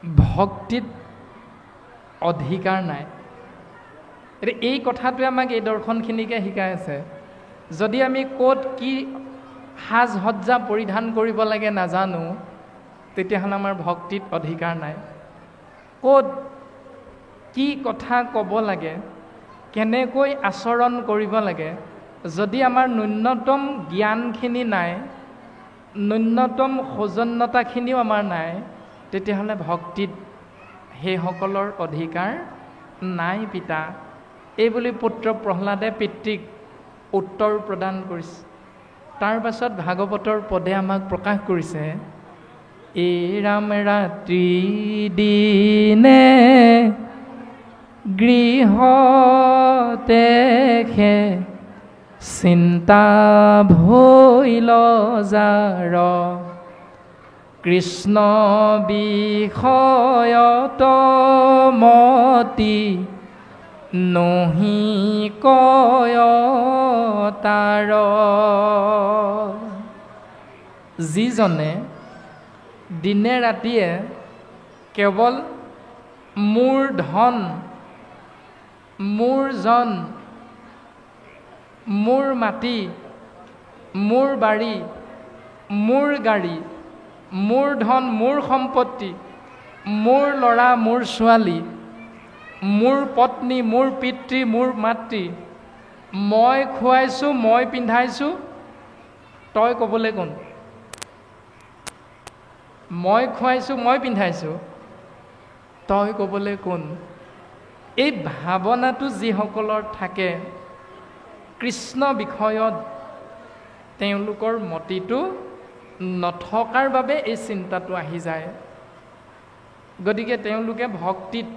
ভক্তিত অধিকাৰ নাই। এতিয়া এই কথাটোৱে আমাক এই দৰ্শনখিনিকে শিকাই আছে। যদি আমি ক'ত কি সাজ সজ্জা পৰিধান কৰিব লাগে নাজানো, তেতিয়াহ'লে আমাৰ ভক্তিত অধিকাৰ নাই। ক'ত কি কথা ক'ব লাগে, কেনেকৈ আচৰণ কৰিব লাগে, যদি আমাৰ ন্যূনতম জ্ঞানখিনি নাই, ন্যূনতম সৌজন্যতাখিনিও আমাৰ নাই, তেতিয়াহ'লে ভক্তিত সেইসকলৰ অধিকাৰ নাই পিতা। এইবুলি পুত্ৰ প্ৰহ্লাদে পিতৃক উত্তৰ প্ৰদান কৰিছে। তাৰ পাছত ভাগৱতৰ পদে আমাক প্ৰকাশ কৰিছে, এই ৰাম ৰাত্ৰি দিনে গৃহতে খে চিন্তা ভৈল যাৰ কৃষ্ণ বিষয়ত মতি নহি কয় তাৰ। যিজনে দিনে ৰাতিয়ে কেৱল মোৰ ধন, মোৰ জন, মোৰ মাটি, মোৰ বাৰী, মোৰ গাড়ী, মোৰ ধন, মোৰ সম্পত্তি, মোৰ ল'ৰা, মোৰ ছোৱালী, মোৰ পত্নী, মোৰ পিতৃ, মোৰ মাতৃ, মই খুৱাইছোঁ, মই পিন্ধাইছোঁ, তই ক'বলৈ কোন? মই খুৱাইছোঁ, মই পিন্ধাইছোঁ, তই ক'বলৈ কোন? এই ভাৱনাটো যিসকলৰ থাকে, কৃষ্ণ বিষয়ত তেওঁলোকৰ মতিটো নথকাৰ বাবে এই চিন্তাটো আহি যায়। গতিকে তেওঁলোকে ভক্তিত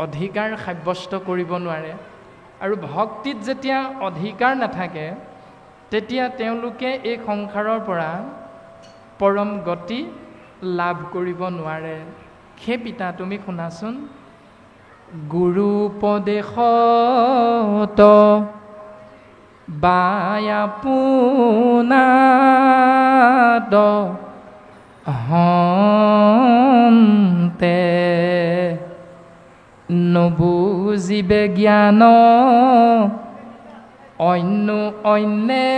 অধিকাৰ সাব্যস্ত কৰিব নোৱাৰে। আৰু ভক্তিত যেতিয়া অধিকাৰ নাথাকে, তেতিয়া তেওঁলোকে এই সংসাৰৰ পৰা পৰম গতি লাভ কৰিব নোৱাৰে। সেই পিতা তুমি শুনাচোন, গুৰু উপদেশত বায়াপুনাদ হন্তে নবুজিবে জ্ঞান অন্য অন্যে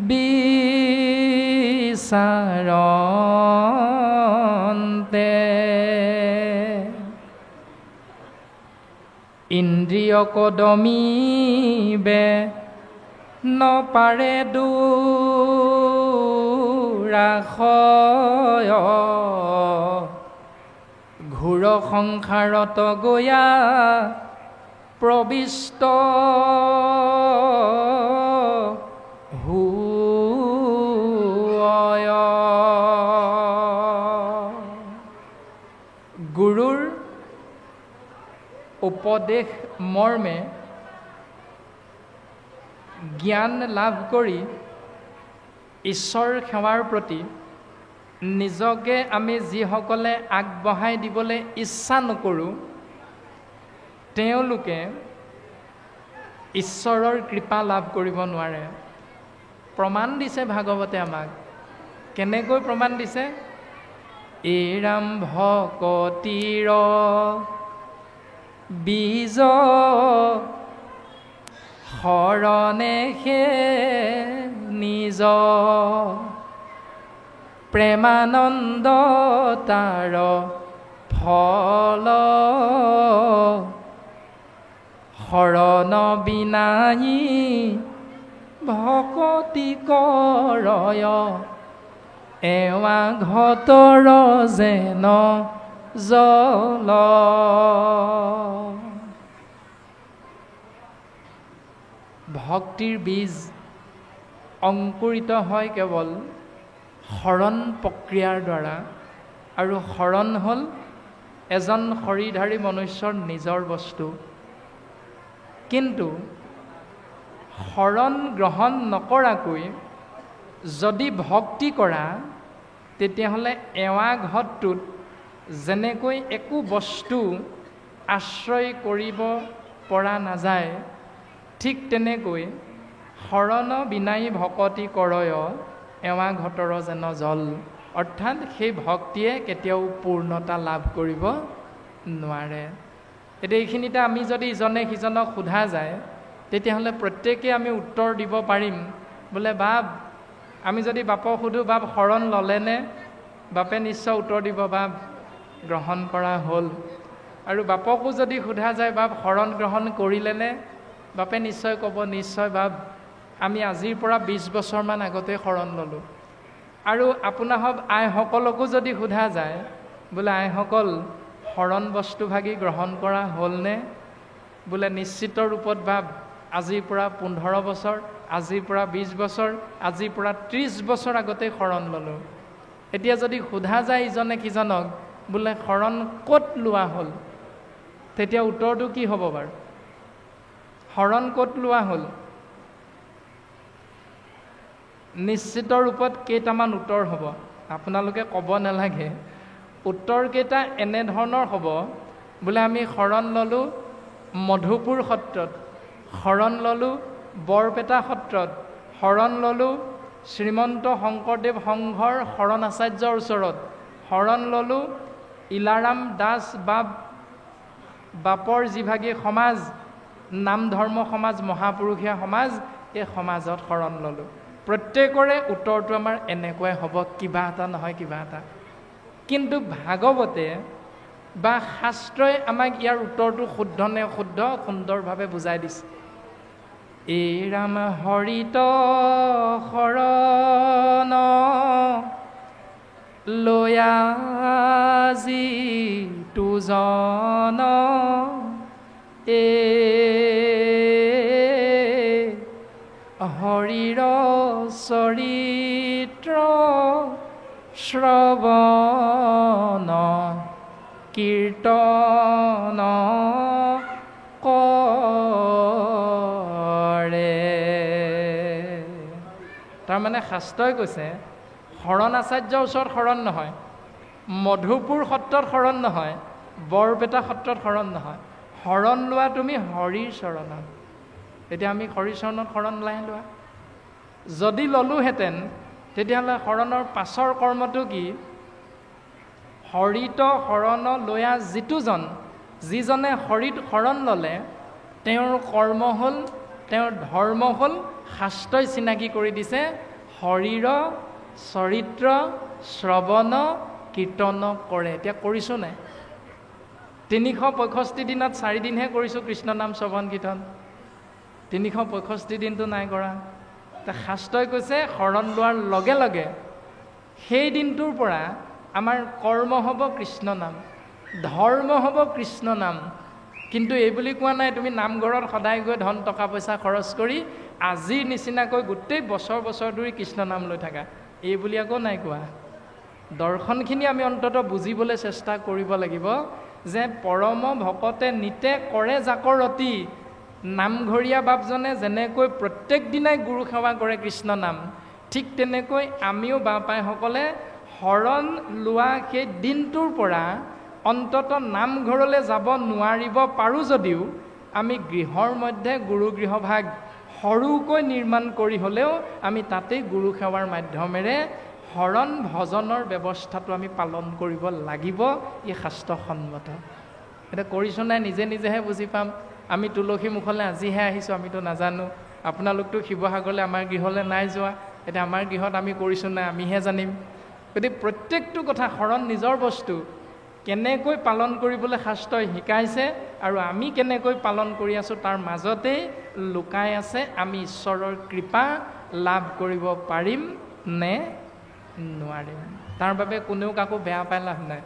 বিচাৰন্তে ইন্দ্ৰিয় কদমিবে নপাৰে দুৰাশয় ঘোৰ সংসাৰত গয়া প্ৰবিষ্ট হুয়। গুৰুৰ উপদেশ মৰ্মে জ্ঞান লাভ কৰি ঈশ্বৰ সেৱাৰ প্ৰতি নিজকে আমি যিসকলে আগবঢ়াই দিবলৈ ইচ্ছা নকৰোঁ, তেওঁলোকে ঈশ্বৰৰ কৃপা লাভ কৰিব নোৱাৰে। প্ৰমাণ দিছে ভাগৱতে আমাক। কেনেকৈ প্ৰমাণ দিছে? এইৰাম ভকতিৰ বীজ শৰণে সে নিজ প্ৰেমানন্দ তাৰ ফল শৰণ বিনাই ভকতি কৰয় এৱা ঘতৰ যেন জল। ভক্তিৰ বীজ অংকুৰিত হয় কেৱল শৰণ প্ৰক্ৰিয়াৰ দ্বাৰা, আৰু শৰণ হ'ল এজন শৰীৰধাৰী মনুষ্যৰ নিজৰ বস্তু। কিন্তু শৰণ গ্ৰহণ নকৰাকৈ যদি ভক্তি কৰা, তেতিয়াহ'লে এৱা ঘৰটোত যেনেকৈ একো বস্তু আশ্ৰয় কৰিব পৰা নাযায়, ঠিক তেনেকৈ শৰণ বিনাই ভকতি কৰয় এৱা ঘটৰ যেন জল। অৰ্থাৎ সেই ভক্তিয়ে কেতিয়াও পূৰ্ণতা লাভ কৰিব নোৱাৰে। এতিয়া এইখিনিতে আমি যদি ইজনে সিজনক সোধা যায় তেতিয়াহ'লে প্ৰত্যেকেই আমি উত্তৰ দিব পাৰিম বোলে বাপ, আমি যদি বাপক সোধোঁ বাপ শৰণ ল'লেনে, বাপে নিশ্চয় উত্তৰ দিব বাপ গ্ৰহণ কৰা হ'ল। আৰু বাপকো যদি সোধা যায় বাপ শৰণ গ্ৰহণ কৰিলেনে, বাপে নিশ্চয় ক'ব নিশ্চয় বাপ আমি আজিৰ পৰা 20 বছৰমান আগতে শৰণ ল'লোঁ। আৰু আপোনাসৱ আইসকলকো যদি সোধা যায় বোলে আইসকল শৰণ বস্তুভাগী গ্ৰহণ কৰা হ'লনে, বোলে নিশ্চিত ৰূপত বাপ আজিৰ পৰা 15 বছৰ, আজিৰ পৰা 20 বছৰ, আজিৰ পৰা 30 বছৰ আগতেই শৰণ ল'লোঁ। এতিয়া যদি সোধা যায় ইজনে সিজনক বোলে শৰণ ক'ত লোৱা হ'ল, তেতিয়া উত্তৰটো কি হ'ব বাৰু? শৰণ ক'ত লোৱা হ'ল? নিশ্চিত ৰূপত কেইটামান উত্তৰ হ'ব, আপোনালোকে ক'ব নালাগে। উত্তৰকেইটা এনেধৰণৰ হ'ব বোলে আমি শৰণ ল'লোঁ মধুপুৰ সত্ৰত, শৰণ ল'লোঁ বৰপেটা সত্ৰত, শৰণ ল'লোঁ শ্ৰীমন্ত শংকৰদেৱ সংঘৰ শৰণ আচাৰ্যৰ ওচৰত, শৰণ ল'লোঁ ইলাৰাম দাস বাপৰ যিভাগী সমাজ, নাম ধৰ্ম সমাজ, মহাপুৰুষীয়া সমাজ, এই সমাজত শৰণ ল'লোঁ। প্ৰত্যেকৰে উত্তৰটো আমাৰ এনেকুৱাই হ'ব, কিবা এটা নহয় কিবা এটা। কিন্তু ভাগৱতে বা শাস্ত্ৰই আমাক ইয়াৰ উত্তৰটো শুদ্ধ নে অশুদ্ধ সুন্দৰভাৱে বুজাই দিছে। এই ৰাম হৰিত শৰণ লয়াজি তুজন এ হৰিৰ চৰিত্ৰ শ্ৰৱণ কীৰ্তন কৰে। তাৰমানে শাস্ত্ৰই কৈছে শৰণ আচাৰ্যৰ ওচৰত শৰণ নহয়, মধুপুৰ সত্ৰত শৰণ নহয়, বৰপেটা সত্ৰত শৰণ নহয়, শৰণ লোৱা তুমি হৰিৰ চৰণত। এতিয়া আমি হৰিৰ চৰণত শৰণ নাই লোৱা। যদি ল'লোহেঁতেন তেতিয়াহ'লে শৰণৰ পাছৰ কৰ্মটো কি? হৰিত শৰণ লয়া যিজনে হৰিত শৰণ ল'লে তেওঁৰ কৰ্ম হ'ল, তেওঁৰ ধৰ্ম হ'ল, শাস্ত্ৰই চিনাকি কৰি দিছে হৰিৰ চৰিত্ৰ শ্ৰৱণ কীৰ্তন কৰে। এতিয়া কৰিছোঁ নাই? 365 দিনত 4 দিনহে কৰিছোঁ কৃষ্ণ নাম শ্ৰৱণ কীৰ্তন, 365 দিনটো নাই কৰা। শাস্ত্ৰই কৈছে শৰণ লোৱাৰ লগে লগে সেই দিনটোৰ পৰা আমাৰ কৰ্ম হ'ব কৃষ্ণ নাম, ধৰ্ম হ'ব কৃষ্ণ নাম। কিন্তু এই বুলি কোৱা নাই তুমি নামঘৰত সদায় গৈ ধন টকা পইচা খৰচ কৰি আজিৰ নিচিনাকৈ গোটেই বছৰ বছৰ ধৰি কৃষ্ণ নাম লৈ থাকা, এই বুলি আকৌ নাই কোৱা। দৰ্শনখিনি আমি অন্তত বুজিবলৈ চেষ্টা কৰিব লাগিব যে পৰম ভকতে নিতে কৰে জাকৰতি। নামঘৰীয়া বাপজনে যেনেকৈ প্ৰত্যেক দিনাই গুৰু সেৱা কৰে কৃষ্ণ নাম, ঠিক তেনেকৈ আমিও বাপাইসকলে শৰণ লোৱা সেই দিনটোৰ পৰা অন্তত নামঘৰলৈ যাব নোৱাৰিব পাৰোঁ যদিও আমি গৃহৰ মধ্যে গুৰু গৃহভাগ সৰুকৈ নিৰ্মাণ কৰি হ'লেও আমি তাতেই গুৰু সেৱাৰ মাধ্যমেৰে শৰণ ভজনৰ ব্যৱস্থাটো আমি পালন কৰিব লাগিব। ই শাস্ত্ৰসন্মত। এতিয়া কৰিছোঁ নাই নিজে নিজেহে বুজি পাম। আমি তুলসী মুখলৈ আজিহে আহিছোঁ, আমিতো নাজানো। আপোনালোকতো শিৱসাগৰলৈ আমাৰ গৃহলৈ নাই যোৱা, এতিয়া আমাৰ গৃহত আমি কৰিছোঁ নাই আমিহে জানিম। গতিকে প্ৰত্যেকটো কথা শৰণ নিজৰ বস্তু, কেনেকৈ পালন কৰিবলৈ শাস্ত্ৰই শিকাইছে আৰু আমি কেনেকৈ পালন কৰি আছোঁ তাৰ মাজতেই লুকাই আছে আমি ঈশ্বৰৰ কৃপা লাভ কৰিব পাৰিম নে নোৱাৰিম। তাৰ বাবে কোনেও কাকো বেয়া পাই লাভ নাই।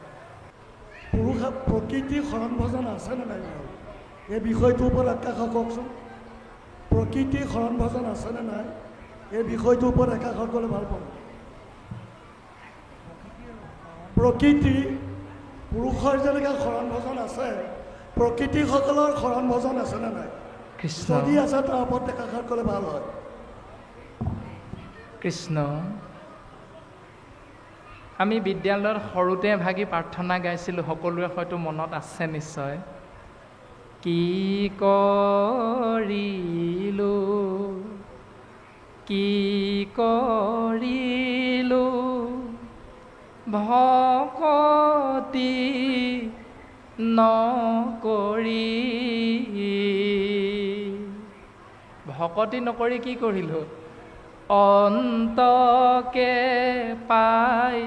প্ৰকৃতিৰ শৰণ ভজন আছেনে নাই বাৰু? এই বিষয়টোৰ ওপৰত একাষৰ কওকচোন। প্ৰকৃতিৰ শৰণ ভজন আছেনে নাই এই বিষয়টোৰ ওপৰত একাষৰ ক'লে ভাল পাব। প্ৰকৃতি পুৰুষৰ যেনেকৈ শৰণ ভজন আছে, প্ৰকৃতিসকলৰ শৰণ ভজন আছেনে নাই? যদি আছে তাৰ ওপৰত একাষৰ ক'লে ভাল হয়। কৃষ্ণ, আমি বিদ্যালয়ত সৰুতে ভাগি প্ৰাৰ্থনা গাইছিলোঁ, সকলোৰে হয়তো মনত আছে নিশ্চয়। কি কৰিলো কি কৰিলো ভকতি নকৰি ভকতি নকৰি কি কৰিলোঁ অন্তকে পাই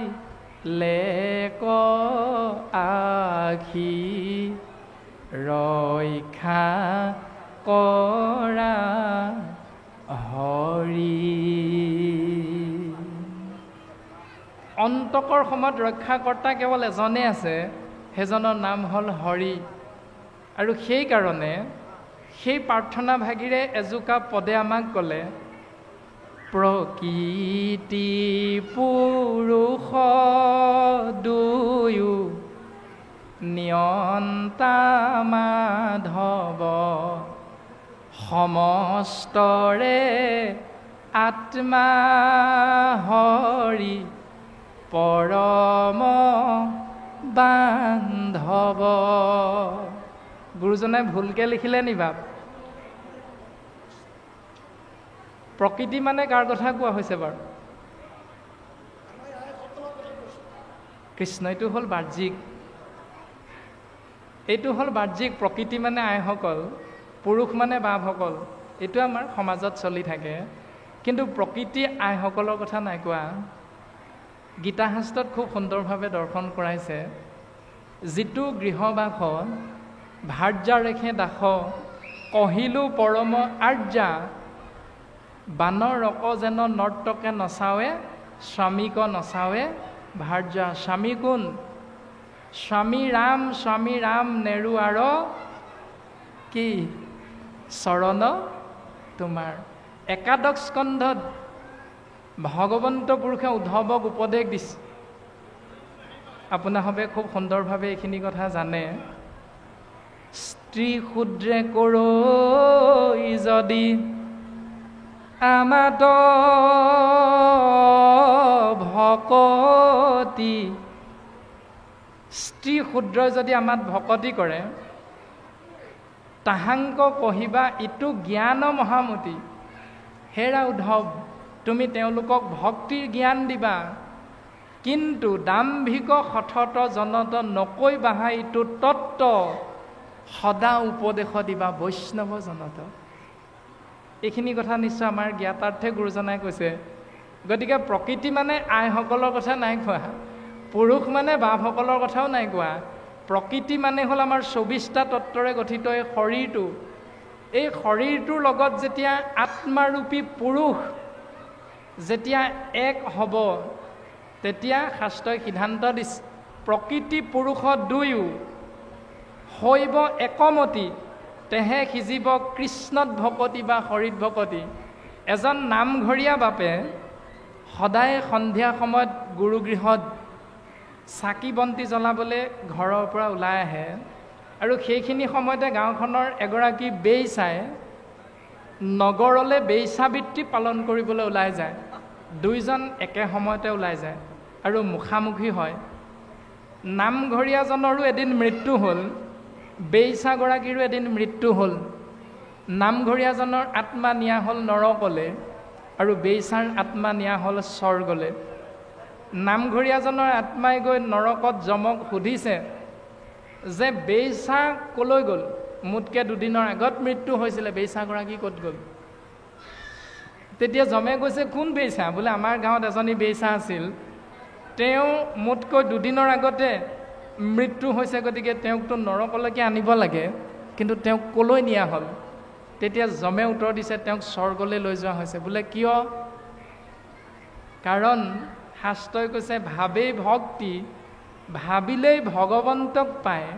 লেক আখি ৰক্ষা কৰা হৰি অন্তকৰ সময়ত ৰক্ষাকৰ্তা কেৱল এজনেই আছে সেইজনৰ নাম হ'ল হৰি আৰু সেইকাৰণে সেই প্ৰাৰ্থনা ভাগিৰে এজোকা পদে আমাক ক'লে প্ৰকৃতি পুৰুষ দুয়ো নিয়ন্তা মাধৱ সমস্তৰে আত্মা হৰি পৰম বান্ধৱ গুৰুজনাই ভুলকৈ লিখিলে নি বাপ প্ৰকৃতি মানে কাৰ কথা কোৱা হৈছে বাৰু কৃষ্ণ এইটো হ'ল বাহ্যিক এইটো হ'ল বাহ্যিক প্ৰকৃতি মানে আইসকল পুৰুষ মানে বাপসকল এইটো আমাৰ সমাজত চলি থাকে কিন্তু প্ৰকৃতি আইসকলৰ কথা নাই কোৱা গীতা শাস্ত্ৰত খুব সুন্দৰভাৱে দৰ্শন কৰাইছে যিটো গৃহবাস ভাৰ্যা ৰেখে দাস কহিলো পৰম আৰ্যা বানৰ ৰক যেন নৰ্তকে নচাৱে স্বামীক নচাৱে ভাৰ্যা স্বামী কোন স্বামী ৰাম নেৰু আৰ কি চৰণ তোমাৰ একাদশ স্কন্ধত ভগৱন্ত পুৰুষে উদ্ধৱক উপদেশ দিছে আপোনাসবে খুব সুন্দৰভাৱে এইখিনি কথা জানে স্ত্ৰী ক্ষুদ্ৰে কৰৈ যদি আমাত ভকতি স্ত্ৰী ক্ষুদ্ৰ যদি আমাত ভকতি কৰে তাহাংক কহিবা ইটো জ্ঞান মহামতি হেৰা উদ্ধৱ তুমি তেওঁলোকক ভক্তিৰ জ্ঞান দিবা কিন্তু দাম্ভিক সঠত জনত নকৈ বাহা ইটো তত্ত্ব সদা উপদেশ দিবা বৈষ্ণৱ জনত এইখিনি কথা নিশ্চয় আমাৰ জ্ঞাতাৰ্থে গুৰুজনাই কৈছে গতিকে প্ৰকৃতি মানে আইসকলৰ কথা নাই কোৱা পুৰুষ মানে বাপসকলৰ কথাও নাই কোৱা প্ৰকৃতি মানে হ'ল আমাৰ ২৪টা তত্ত্বৰে গঠিত এই শৰীৰটোৰ লগত যেতিয়া আত্মাৰূপী পুৰুষ যেতিয়া এক হ'ব তেতিয়া শাস্ত্ৰই সিদ্ধান্ত দিছে প্ৰকৃতি পুৰুষ দুয়ো হৈব একমতি তেহে সিজিব কৃষ্ণত ভকতি বা হৰিত ভকতি এজন নামঘৰীয়া বাপে সদায় সন্ধিয়া সময়ত গুৰুগৃহত চাকি বন্তি জ্বলাবলৈ ঘৰৰ পৰা ওলাই আহে আৰু সেইখিনি সময়তে গাঁওখনৰ এগৰাকী বেইচাই নগৰলৈ বেইচাবৃত্তি পালন কৰিবলৈ ওলাই যায় দুইজন একে সময়তে ওলাই যায় আৰু মুখামুখি হয় নামঘৰীয়াজনৰো এদিন মৃত্যু হ'ল বেইচাগৰাকীৰো এদিন মৃত্যু হ'ল নামঘৰীয়াজনৰ আত্মা নিয়া হ'ল নৰকলৈ আৰু বেইচাৰ আত্মা নিয়া হ'ল স্বৰ্গলৈ নামঘৰীয়াজনৰ আত্মাই গৈ নৰকত যমক সুধিছে যে বেইচা কলৈ গ'ল মোতকৈ দুদিনৰ আগত মৃত্যু হৈছিলে বেইচাগৰাকী ক'ত গ'ল তেতিয়া যমে কৈছে কোন বেইচা বোলে আমাৰ গাঁৱত এজনী বেইচা আছিল তেওঁ মোতকৈ দুদিনৰ আগতে মৃত্যু হৈছে গতিকে তেওঁকতো নৰকলৈকে আনিব লাগে কিন্তু তেওঁক কলৈ নিয়া হ'ল তেতিয়া যমে উত্তৰ দিছে তেওঁক স্বৰ্গলৈ লৈ যোৱা হৈছে বোলে কিয় কাৰণ শাস্ত্ৰই কৈছে ভাবেই ভক্তি ভাবিলেই ভগৱন্তক পায়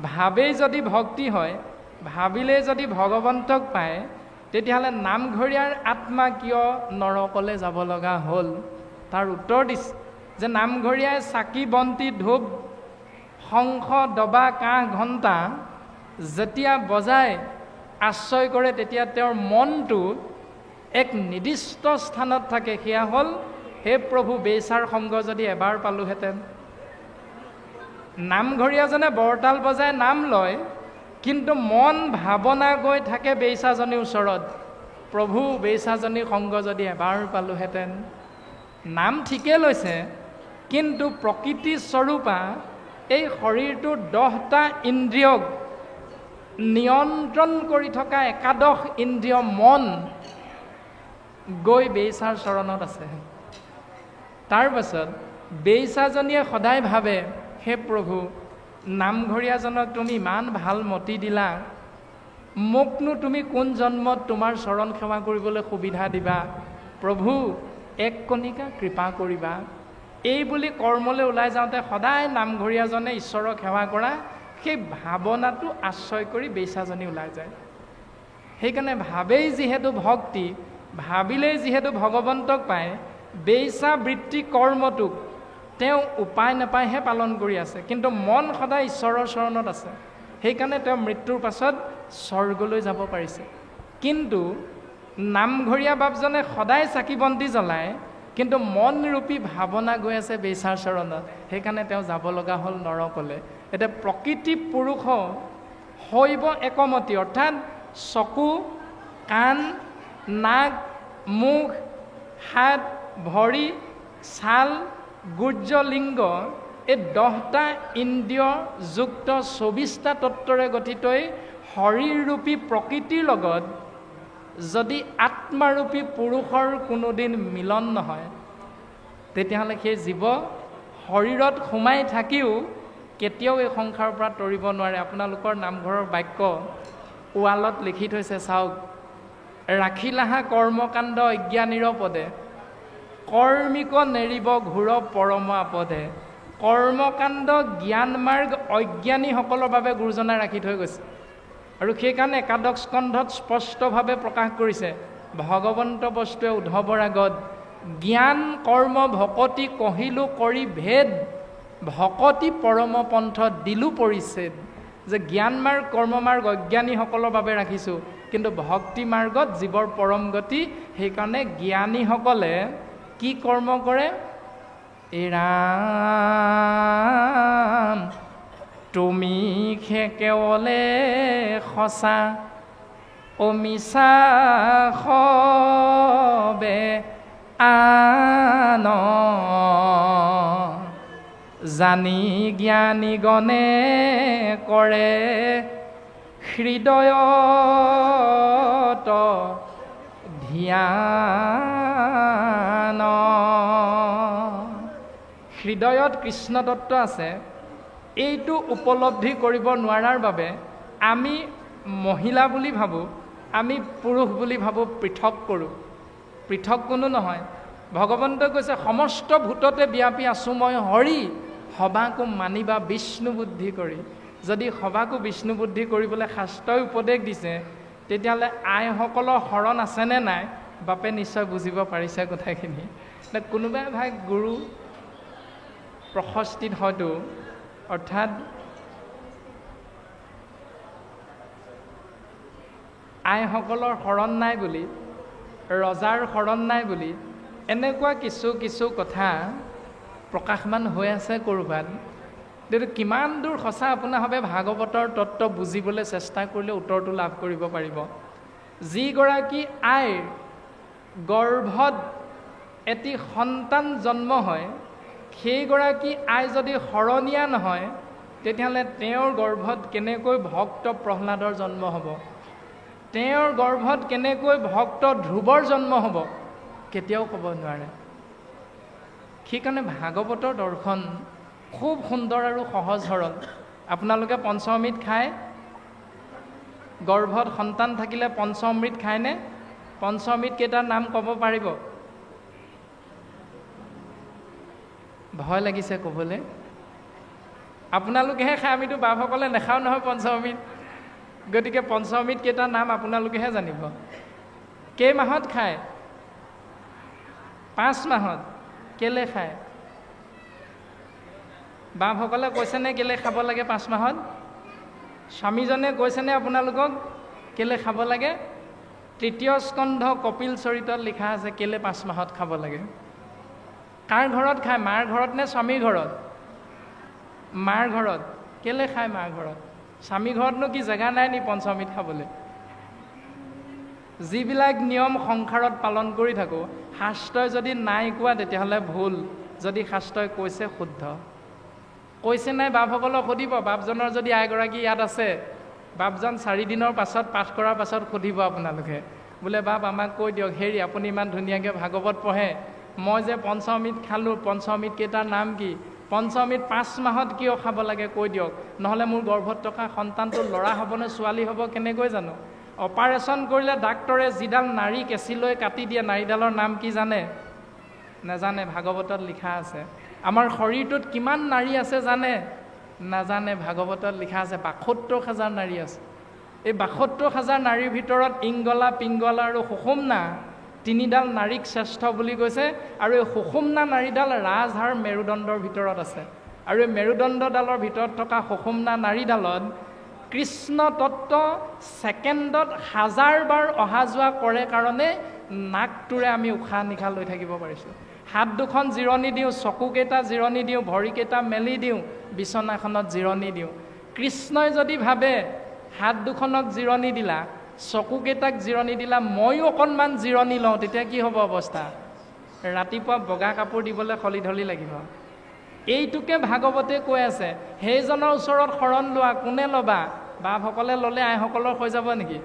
ভাবেই যদি ভক্তি হয় ভাবিলেই যদি ভগৱন্তক পায় তেতিয়াহ'লে নামঘৰীয়াৰ আত্মা কিয় নৰকলৈ যাব লগা হ'ল তাৰ উত্তৰ দিছে যে নামঘৰীয়াই চাকি বন্তি ধূপ শংখ দবা কাঁহ ঘণ্টা যেতিয়া বজাই আশ্ৰয় কৰে তেতিয়া তেওঁৰ মনটো এক নিৰ্দিষ্ট স্থানত থাকে সেয়া হ'ল হে প্ৰভু বেইচাৰ সংগ যদি এবাৰ পালোহেঁতেন নামঘৰীয়াজনে বৰতাল বজাই নাম লয় কিন্তু মন ভাৱনা গৈ থাকে বেইচাজনীৰ ওচৰত প্ৰভু বেইচাজনীৰ সংগ যদি এবাৰ পালোহেঁতেন নাম ঠিকে লৈছে কিন্তু প্ৰকৃতি স্বৰূপা এই শৰীৰটোৰ 10টা ইন্দ্ৰিয়ক নিয়ন্ত্ৰণ কৰি থকা একাদশ ইন্দ্ৰিয় মন গৈ বেইছাৰ চৰণত আছে। তাৰ পাছত বেইছাজনীয়ে সদায় ভাবে, হে প্ৰভু, নামঘৰীয়াজনক তুমি ইমান ভাল মতি দিলা, মোকনো তুমি কোন জন্মত তোমাৰ চৰণ সেৱা কৰিবলৈ সুবিধা দিবা, প্ৰভু এক কণিকা কৃপা কৰিবা। এই বুলি কৰ্মলৈ ওলাই যাওঁতে সদায় নামঘৰীয়াজনে ঈশ্বৰক সেৱা কৰা সেই ভাৱনাটো আশ্ৰয় কৰি বেইছাজনী ওলাই যায়। সেইকাৰণে ভাবেই যিহেতু ভক্তি, ভাবিলেই যিহেতু ভগৱন্তক পায়, বেইছা বৃত্তি কৰ্মটোক তেওঁ উপায় নাপায়হে পালন কৰি আছে, কিন্তু মন সদায় ঈশ্বৰৰ চৰণত আছে। সেইকাৰণে তেওঁ মৃত্যুৰ পাছত স্বৰ্গলৈ যাব পাৰিছে। কিন্তু নামঘৰীয়া বাপজনে সদায় চাকি বন্তি জ্বলায়, কিন্তু মনৰূপী ভাৱনা গৈ আছে বেইছাৰ চৰণত, সেইকাৰণে তেওঁ যাব লগা হ'ল নৰকলৈ। এতিয়া প্ৰকৃতি পুৰুষ শৈৱ একমতি, অৰ্থাৎ চকু, কাণ, নাক, মুখ, হাত, ভৰি, ছাল, গুৰ্জ লিংগ, এই 10টা ইন্দ্ৰিয় যুক্ত 24টা তত্ত্বৰে গঠিতই শৰীৰৰূপী প্ৰকৃতিৰ লগত যদি আত্মাৰূপী পুৰুষৰ কোনোদিন মিলন নহয়, তেতিয়াহ'লে সেই জীৱ শৰীৰত সোমাই থাকিও কেতিয়াও এই সংসাৰৰ পৰা তৰিব নোৱাৰে। আপোনালোকৰ নামঘৰৰ বাক্য ৱালত লিখি থৈছে, চাওক, ৰাখিলাহা কৰ্মকাণ্ড অজ্ঞানীৰ পদে, কৰ্মিক নেৰিব ঘোৰ পৰম আপদে। কৰ্মকাণ্ড জ্ঞান মাৰ্গ অজ্ঞানীসকলৰ বাবে গুৰুজনাই ৰাখি থৈ গৈছে। আৰু সেইকাৰণে একাদশ স্কন্ধত স্পষ্টভাৱে প্ৰকাশ কৰিছে, ভগৱন্ত বস্তুৱে উদ্ধৱৰ আগত জ্ঞান কৰ্ম ভকতি কহিলো কৰি ভেদ, ভকতি পৰম পন্থ দিলো পৰিছেদ। যে জ্ঞান মাৰ্গ কৰ্ম মাৰ্গ অজ্ঞানীসকলৰ বাবে ৰাখিছোঁ, কিন্তু ভক্তি মাৰ্গত জীৱৰ পৰম গতি। সেইকাৰণে জ্ঞানীসকলে কি কৰ্ম কৰে? এই ৰাম তুমি কেৱলে সঁচা, অমিছা সবে আন, জানি জ্ঞানী গণে কৰে হৃদয়ত ধ্যান। হৃদয়ত কৃষ্ণ তত্ত্ব আছে, এইটো উপলব্ধি কৰিব নোৱাৰাৰ বাবে আমি মহিলা বুলি ভাবোঁ, আমি পুৰুষ বুলি ভাবোঁ, পৃথক কৰোঁ। পৃথক কোনো নহয়। ভগৱন্তই কৈছে, সমস্ত ভূততে ব্যাপী আছোঁ মই হৰি, সবাকো মানিবা বিষ্ণু বুদ্ধি কৰি। যদি সবাকো বিষ্ণু বুদ্ধি কৰিবলৈ শাস্ত্ৰই উপদেশ দিছে, তেতিয়াহ'লে আইসকলৰ শৰণ আছেনে নাই? বাপে নিশ্চয় বুজিব পাৰিছে কথাখিনি। কোনোবাই ভাই গুৰু প্ৰশস্তিত হয়তো, অৰ্থাৎ আইসকলৰ শৰণ নাই বুলি, ৰজাৰ শৰণ নাই বুলি, এনেকুৱা কিছু কিছু কথা প্ৰকাশমান হৈ আছে ক'ৰবাত। কিন্তু কিমান দূৰ সঁচা আপোনাৰ ভাৱে ভাগৱতৰ তত্ত্ব বুজিবলৈ চেষ্টা কৰিলে উত্তৰটো লাভ কৰিব পাৰিব। যিগৰাকী আইৰ গৰ্ভত এটি সন্তান জন্ম হয়, সেইগৰাকী আই যদি শৰণীয়া নহয়, তেতিয়াহ'লে তেওঁৰ গৰ্ভত কেনেকৈ ভক্ত প্ৰহ্লাদৰ জন্ম হ'ব? তেওঁৰ গৰ্ভত কেনেকৈ ভক্ত ধ্ৰুৱৰ জন্ম হ'ব? কেতিয়াও ক'ব নোৱাৰে। সেইকাৰণে ভাগৱতৰ দৰ্শন খুব সুন্দৰ আৰু সহজ সৰল। আপোনালোকে পঞ্চমৃত খায়? গৰ্ভত সন্তান থাকিলে পঞ্চমৃত খায়নে? পঞ্চমৃত কেইটাৰ নাম ক'ব পাৰিব? ভয় লাগিছে ক'বলৈ। আপোনালোকেহে খায়, আমিতো বাপসকলে নাখাওঁ নহয় পঞ্চমৃত। গতিকে পঞ্চমৃত কেইটাৰ নাম আপোনালোকেহে জানিব। কেই মাহত খায়? 5 মাহত। কেলে খায়? বাপসকলে কৈছেনে কেলে খাব লাগে 5 মাহত? স্বামীজনে কৈছেনে আপোনালোকক কেলে খাব লাগে? 3য় স্কন্ধ কপিল চৰিতত লিখা আছে কেলে 5 মাহত খাব লাগে। কাৰ ঘৰত খায়? মাৰ ঘৰত নে স্বামীৰ ঘৰত? মাৰ ঘৰত। কেলে খায় মাৰ ঘৰত? স্বামী ঘৰতনো কি জেগা নাই নি পঞ্চমৃত খাবলৈ? যিবিলাক নিয়ম সংসাৰত পালন কৰি থাকোঁ, শাস্ত্ৰই যদি নাই কোৱা তেতিয়াহ'লে ভুল। যদি শাস্ত্ৰই কৈছে শুদ্ধ কৈছে নাই বাপসকলক সুধিব বাপজনৰ যদি আইগৰাকী ইয়াত আছে বাপজন 4 দিনৰ পাছত পাঠ কৰাৰ পাছত সুধিব আপোনালোকে বোলে বাপ আমাক কৈ দিয়ক হেৰি আপুনি ইমান ধুনীয়াকৈ ভাগৱত পঢ়ে মই যে পঞ্চমৃত খালোঁ পঞ্চমৃত কেইটাৰ নাম কি পঞ্চমৃত 5 মাহত কিয় খাব লাগে কৈ দিয়ক নহ'লে মোৰ গৰ্ভত থকা সন্তানটো ল'ৰা হ'বনে ছোৱালী হ'ব কেনেকৈ জানো অপাৰেশ্যন কৰিলে ডাক্তৰে যিডাল নাৰী কেঁচি লৈ কাটি দিয়ে নাৰীডালৰ নাম কি জানে নাজানে ভাগৱতত লিখা আছে আমাৰ শৰীৰটোত কিমান নাৰী আছে জানে নাজানে ভাগৱতত লিখা আছে ৭২,০০০ নাৰী আছে এই ৭২,০০০ নাৰীৰ ভিতৰত ইংগলা পিংগলা আৰু সুষুম্না 3ডাল নাৰীক শ্ৰেষ্ঠ বুলি কৈছে আৰু এই সুষুম্না নাৰীডাল ৰাজহাড় মেৰুদণ্ডৰ ভিতৰত আছে আৰু এই মেৰুদণ্ডডালৰ ভিতৰত থকা সুষুম্না নাৰীডালত কৃষ্ণ তত্ত্ব ছেকেণ্ডত 1000 বাৰ অহা যোৱা কৰে কাৰণে নাকটোৰে আমি উশাহ নিশাহ লৈ থাকিব পাৰিছোঁ হাত দুখন জিৰণি দিওঁ চকুকেইটা জিৰণি দিওঁ ভৰিকেইটা মেলি দিওঁ বিচনাখনত জিৰণি দিওঁ কৃষ্ণই যদি ভাবে হাত দুখনক জিৰণি দিলা চকুকেইটাক জিৰণি দিলা ময়ো অকণমান জিৰণি লওঁ তেতিয়া কি হ'ব অৱস্থা ৰাতিপুৱা বগা কাপোৰ দিবলৈ খলি ধলি লাগিব এইটোকে ভাগৱতে কৈ আছে সেইজনৰ ওচৰত শৰণ লোৱা কোনে ল'বা বাপসকলে ল'লে আইসকলৰ হৈ যাব নেকি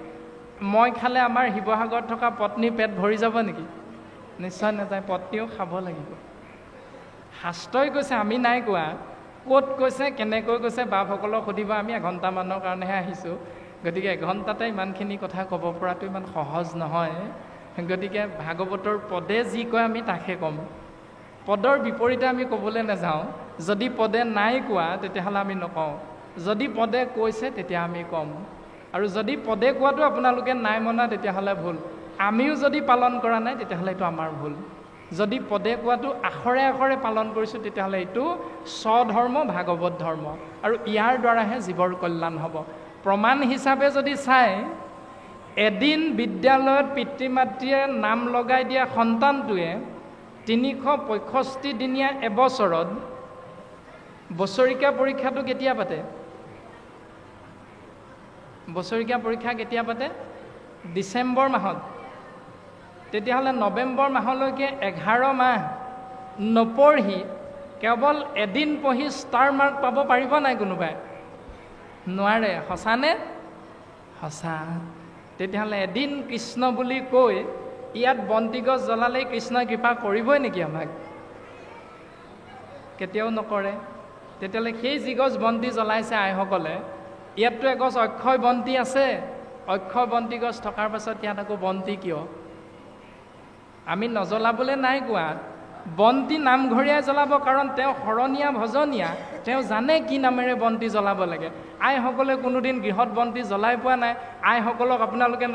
মই খালে আমাৰ শিৱসাগৰত থকা পত্নী পেট ভৰি যাব নেকি নিশ্চয় নাযায় পত্নীও খাব লাগিব শাস্ত্ৰই কৈছে আমি নাই কোৱা ক'ত কৈছে কেনেকৈ কৈছে বাপসকলক সুধিব আমি এঘণ্টামানৰ কাৰণেহে আহিছোঁ গতিকে এঘণ্টাতে ইমানখিনি কথা ক'ব পৰাটো ইমান সহজ নহয় গতিকে ভাগৱতৰ পদে যি কয় আমি তাকে ক'ম পদৰ বিপৰীতে আমি ক'বলৈ নাযাওঁ যদি পদে নাই কোৱা তেতিয়াহ'লে আমি নকওঁ যদি পদে কৈছে তেতিয়া আমি ক'ম আৰু যদি পদে কোৱাটো আপোনালোকে নাই মনা তেতিয়াহ'লে ভুল আমিও যদি পালন কৰা নাই তেতিয়াহ'লে এইটো আমাৰ ভুল যদি পদে কোৱাটো আখৰে আখৰে পালন কৰিছোঁ তেতিয়াহ'লে এইটো স্বধৰ্ম ভাগৱত ধৰ্ম আৰু ইয়াৰ দ্বাৰাহে জীৱৰ কল্যাণ হ'ব প্ৰমাণ হিচাপে যদি চাই এদিন বিদ্যালয়ত পিতৃ মাতৃয়ে নাম লগাই দিয়া সন্তানটোৱে 365 দিনীয়া এবছৰত বছৰিকীয়া পৰীক্ষাটো কেতিয়া পাতে বছৰিকীয়া পৰীক্ষা কেতিয়া পাতে ডিচেম্বৰ মাহত তেতিয়াহ'লে নৱেম্বৰ মাহলৈকে 11 মাহ নপঢ়ি কেৱল এদিন পঢ়ি ষ্টাৰ মাৰ্ক পাব পাৰিব নাই কোনোবাই নোৱাৰে সঁচানে সঁচা তেতিয়াহ'লে এদিন কৃষ্ণ বুলি কৈ ইয়াত বন্তি গছ জ্বলালেই কৃষ্ণই কৃপা কৰিবই নেকি আমাক কেতিয়াও নকৰে তেতিয়াহ'লে সেই যি গছ বন্তি জ্বলাইছে আইসকলে ইয়াততো এগছ অক্ষয় বন্তি আছে অক্ষয় বন্তি গছ থকাৰ পাছত ইয়াত আকৌ বন্তি কিয় আমি নজ্বলাবলৈ নাই কোৱা বন্তি নামঘৰীয়াই জ্বলাব কাৰণ তেওঁ শৰণীয়া ভজনীয়া তেওঁ জানে কি নামেৰে বন্তি জ্বলাব লাগে আইসকলে কোনোদিন গৃহত বন্তি জ্বলাই পোৱা নাই আইসকলক আপোনালোকে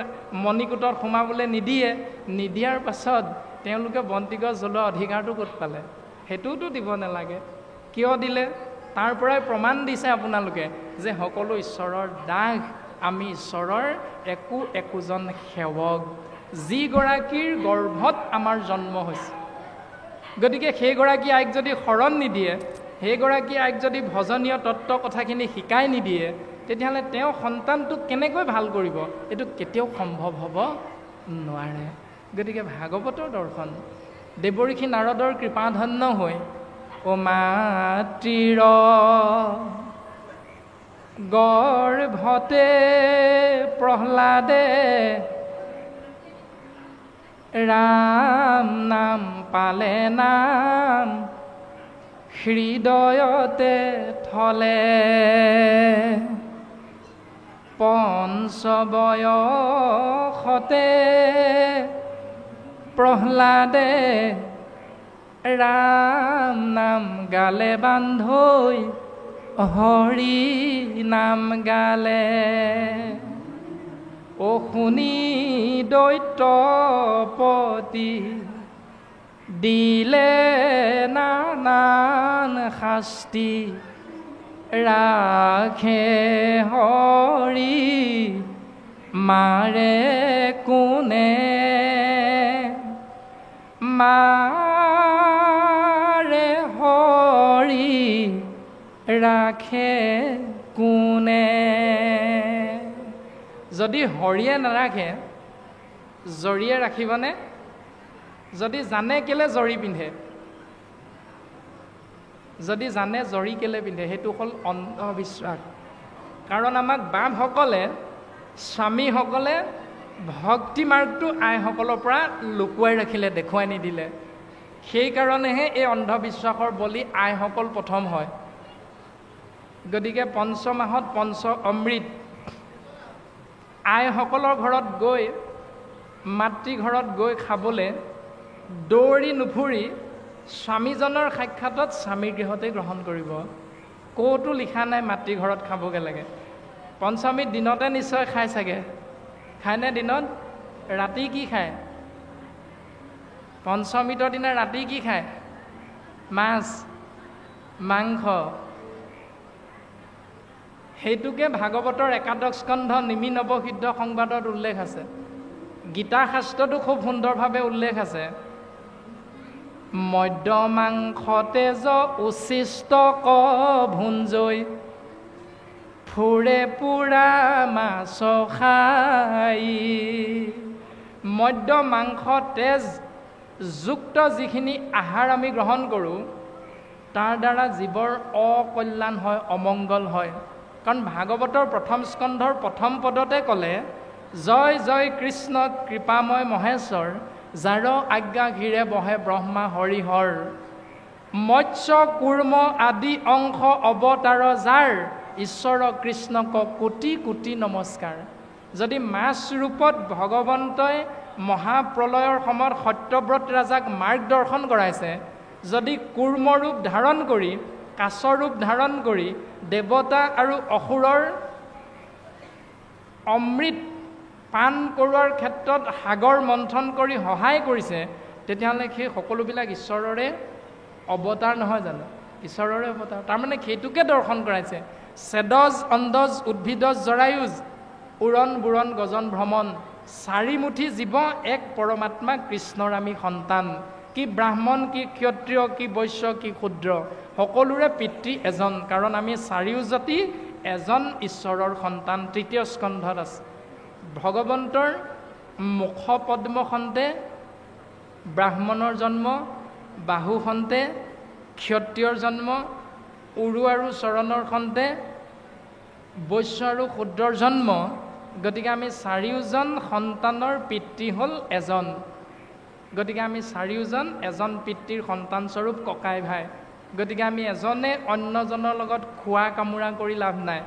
মণিকূটত সোমাবলৈ নিদিয়াৰ পাছত তেওঁলোকে বন্তি গছ জ্বলোৱা অধিকাৰটো ক'ত পালে সেইটোতো দিব নালাগে কিয় দিলে তাৰ পৰাই প্ৰমাণ দিছে আপোনালোকে যে সকলো ঈশ্বৰৰ দাস আমি ঈশ্বৰৰ একোজন সেৱক যিগৰাকীৰ গৰ্ভত আমাৰ জন্ম হৈছে গতিকে সেইগৰাকী আইক যদি শৰণ নিদিয়ে সেইগৰাকী আইক যদি ভজনীয় তত্ত্ব কথাখিনি শিকাই নিদিয়ে তেতিয়াহ'লে তেওঁ সন্তানটোক কেনেকৈ ভাল কৰিব এইটো কেতিয়াও সম্ভৱ হ'ব নোৱাৰে গতিকে ভাগৱতৰ দৰ্শন দেৱঋষি নাৰদৰ কৃপাধন্য হৈ অ মাতৃৰ গৰ্ভতে প্ৰহ্লাদে ৰাম নাম পালে নাম হৃদয়তে থলে পঞ্চবয়সতে প্ৰহ্লাদে ৰাম নাম গালে বান্ধৈ হৰি নাম গালে ও শুনি দৈত্যপতি দিলে নানান শাস্তি ৰাখে হৰি মাৰে কোনে মাৰে হৰি ৰাখে কোনে যদি হৰিয়ে নাৰাখে জৰিয়ে ৰাখিবনে যদি জানে কেলে জৰি পিন্ধে যদি জানে জৰি কেলে পিন্ধে, সেইটো হ'ল অন্ধবিশ্বাস। কাৰণ আমাক বাপসকলে, স্বামীসকলে ভক্তি মাৰ্গটো আইসকলৰ পৰা লুকুৱাই ৰাখিলে, দেখুৱাই নিদিলে। সেইকাৰণেহে এই অন্ধবিশ্বাসৰ বলি আইসকল প্ৰথম হয়। গতিকে পঞ্চমাহত পঞ্চ অমৃত আইসকলৰ ঘৰত গৈ, মাতৃঘৰত গৈ খাবলৈ দৌৰি নুফুৰি স্বামীজনৰ সাক্ষাতত স্বামীৰ গৃহতে গ্ৰহণ কৰিব। ক'তো লিখা নাই মাতৃঘৰত খাবগৈ লাগে। পঞ্চমীত দিনতে নিশ্চয় খায় চাগে, খায়নে দিনত? ৰাতি কি খায়? পঞ্চমীতৰ দিনা ৰাতি কি খায়? মাছ, মাংস। সেইটোকে ভাগৱতৰ একাদশ স্কন্ধ নিমি নৱসিদ্ধ সংবাদত উল্লেখ আছে। গীতা শাস্ত্ৰতো খুব সুন্দৰভাৱে উল্লেখ আছে। মদ্য মাংস তেজ উচিষ্ট ক ভুঞ্জৈ, ফুৰে পুৰা মাছ খাই। মদ্য মাংস তেজ যুক্ত যিখিনি আহাৰ আমি গ্ৰহণ কৰোঁ, তাৰ দ্বাৰা জীৱৰ অকল্যাণ হয়, অমংগল হয়। কাৰণ ভাগৱতৰ প্ৰথম স্কন্ধৰ প্ৰথম পদতে ক'লে, জয় জয় কৃষ্ণ কৃপাময় মহেশ্বৰ, যাৰ আজ্ঞা ঘিৰে বহে ব্ৰহ্মা হৰিহৰ। মৎস্য কুৰ্ম আদি অংশ অৱতাৰ যাৰ, ঈশ্বৰ কৃষ্ণক কোটি কোটি নমস্কাৰ। যদি মাছ ৰূপত ভগৱন্তই মহাপ্ৰলয়ৰ সময়ত সত্যব্ৰত ৰাজাক মাৰ্গদৰ্শন কৰাইছে, যদি কুৰ্ম ৰূপ ধাৰণ কৰি, কাছ ৰূপ ধাৰণ কৰি দেৱতা আৰু অসুৰৰ অমৃত পান কৰোৱাৰ ক্ষেত্ৰত সাগৰ মন্থন কৰি সহায় কৰিছে, তেতিয়াহ'লে সেই সকলোবিলাক ঈশ্বৰৰে অৱতাৰ নহয় জানো? ঈশ্বৰৰে অৱতাৰ। তাৰমানে সেইটোকে দৰ্শন কৰাইছে। চেদজ অন্দজ উদ্ভিদজ জৰায়ুজ, উৰণ বুৰণ গজন ভ্ৰমণ, চাৰিমুঠি জীৱ এক পৰমাত্মা কৃষ্ণৰ আমি সন্তান। কি ব্ৰাহ্মণ, কি ক্ষত্ৰিয়, কি বৈশ্য, কি ক্ষুদ্ৰ, সকলোৰে পিতৃ এজন। কাৰণ আমি চাৰিও জাতি এজন ঈশ্বৰৰ সন্তান। তৃতীয় স্কন্ধত আছে। ভগৱন্তৰ মুখ পদ্মখন্তে ব্ৰাহ্মণৰ জন্ম, বাহুখন্তে ক্ষত্ৰিয়ৰ জন্ম, উৰু আৰু চৰণৰ খন্তে বৈশ্য আৰু ক্ষুদ্ৰৰ জন্ম। গতিকে আমি চাৰিওজন সন্তানৰ পিতৃ হ'ল এজন। গতিকে আমি চাৰিওজন এজন পিতৃৰ সন্তানস্বৰূপ ককাই ভাই। গতিকে আমি এজনে অন্যজনৰ লগত খোৱা কামোৰা কৰি লাভ নাই।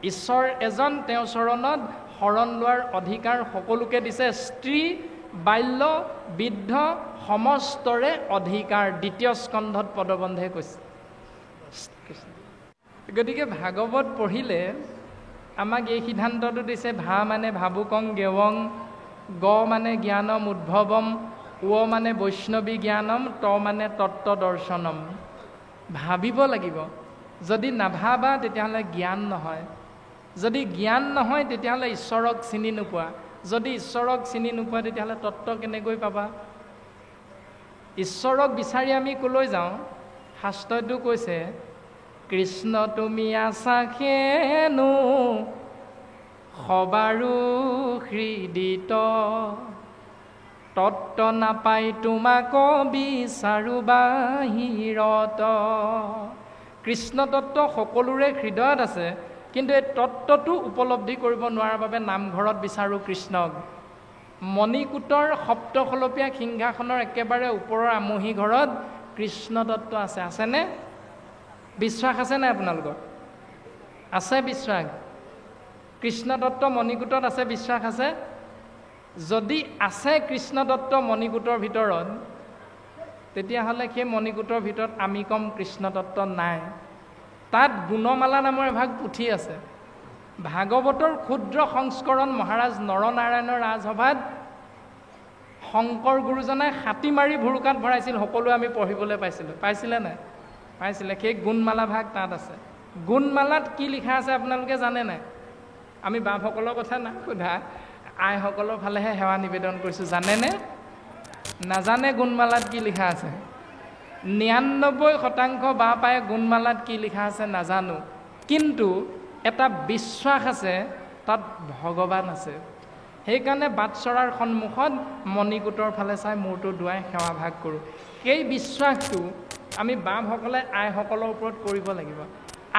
ঈশ্বৰ এজন, তেওঁৰ চৰণত শৰণ লোৱাৰ অধিকাৰ সকলোকে দিছে। স্ত্ৰী, বাল্য, বৃদ্ধ সমস্তৰে অধিকাৰ। দ্বিতীয় স্কন্ধত পদবন্ধে কৈছে। গতিকে ভাগৱত পঢ়িলে আমাক এই সিদ্ধান্তটো দিছে, ভা মানে ভাবুকং গেৱং, গ মানে জ্ঞানম উদ্ভৱম, ৱ মানে বৈষ্ণৱী জ্ঞানম, ত মানে তত্ত্ব দৰ্শনম। ভাবিব লাগিব। যদি নাভাবা তেতিয়াহ'লে জ্ঞান নহয়। যদি জ্ঞান নহয় তেতিয়াহ'লে ঈশ্বৰক চিনি নোপোৱা। যদি ঈশ্বৰক চিনি নোপোৱা তেতিয়াহ'লে তত্ত্ব কেনেকৈ পাবা? ঈশ্বৰক বিচাৰি আমি ক'লৈ যাওঁ? শাস্ত্ৰটো কৈছে, কৃষ্ণ তুমি আছা হেনো সবাৰো হৃদিত, তত্ত্ব নাপাই তোমাক বিচাৰো বাহিৰত। কৃষ্ণ তত্ত্ব সকলোৰে হৃদয়ত আছে, কিন্তু এই তত্ত্বটো উপলব্ধি কৰিব নোৱাৰাৰ বাবে নামঘৰত বিচাৰোঁ কৃষ্ণক। মণিকূটৰ সপ্তখলপীয়া সিংহাসনৰ একেবাৰে ওপৰৰ আমহি ঘৰত কৃষ্ণ তত্ত্ব আছে। আছেনে? বিশ্বাস আছে নাই আপোনালোকৰ? আছে বিশ্বাস? কৃষ্ণ তত্ত্ব মণিকূটত আছে, বিশ্বাস আছে? যদি আছে কৃষ্ণ তত্ত্ব মণিকূটৰ ভিতৰত, তেতিয়াহ'লে সেই মণিকূটৰ ভিতৰত আমি কম কৃষ্ণ তত্ত্ব নাই। তাত গুণমালা নামৰ এভাগ পুথি আছে। ভাগৱতৰ ক্ষুদ্ৰ সংস্কৰণ মহাৰাজ নৰনাৰায়ণৰ ৰাজসভাত শংকৰ গুৰুজনাই হাতী মাৰি ভুৰুকাত ভৰাইছিল। সকলোৱে আমি পঢ়িবলৈ পাইছিলোঁ। পাইছিলে নাই? পাইছিলে। সেই গুণমালা ভাগ তাত আছে। গুণমালাত কি লিখা আছে আপোনালোকে জানে নাই? আমি বাপসকলৰ কথা নাই সোধা, আইসকলৰ ফালেহে সেৱা নিবেদন কৰিছোঁ। জানেনে? নাজানে গুণমালাত কি লিখা আছে? 99% বাপ আয়ে গুণমালাত কি লিখা আছে নাজানো, কিন্তু এটা বিশ্বাস আছে তাত ভগৱান আছে। সেইকাৰণে বাটচৰাৰ সন্মুখত মণিকূটৰ ফালে চাই মূৰটো দুৱাই সেৱা ভাগ কৰোঁ। সেই বিশ্বাসটো আমি বাপসকলে আইসকলৰ ওপৰত কৰিব লাগিব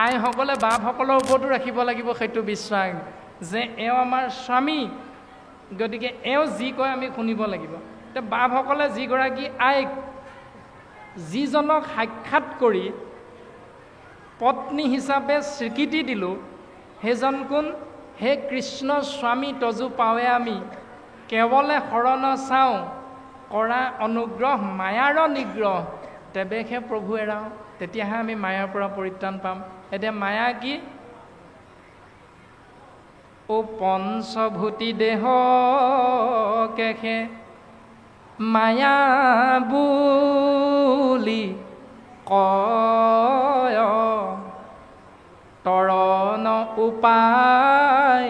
আইসকলে বাপসকলৰ ওপৰতো ৰাখিব লাগিব সেইটো বিশ্বাস যে এওঁ আমাৰ স্বামী গতিকে এওঁ যি কয় আমি শুনিব লাগিব এতিয়া বাপসকলে যিগৰাকী আইক যিজনক সাক্ষাৎ কৰি পত্নী হিচাপে স্বীকৃতি দিলোঁ সেইজন কোন হে কৃষ্ণ স্বামী তজু পাৱে আমি কেৱলে শৰণ চাওঁ কৰা অনুগ্ৰহ মায়াৰ নিগ্ৰহ তেবেহে প্ৰভু এৰাওঁ তেতিয়াহে আমি মায়াৰ পৰা পৰিত্ৰাণ পাম এতিয়া মায়া কি ও পঞ্চভূতি দেহ কেহে মায়া বুলি কয় তৰণ উপায়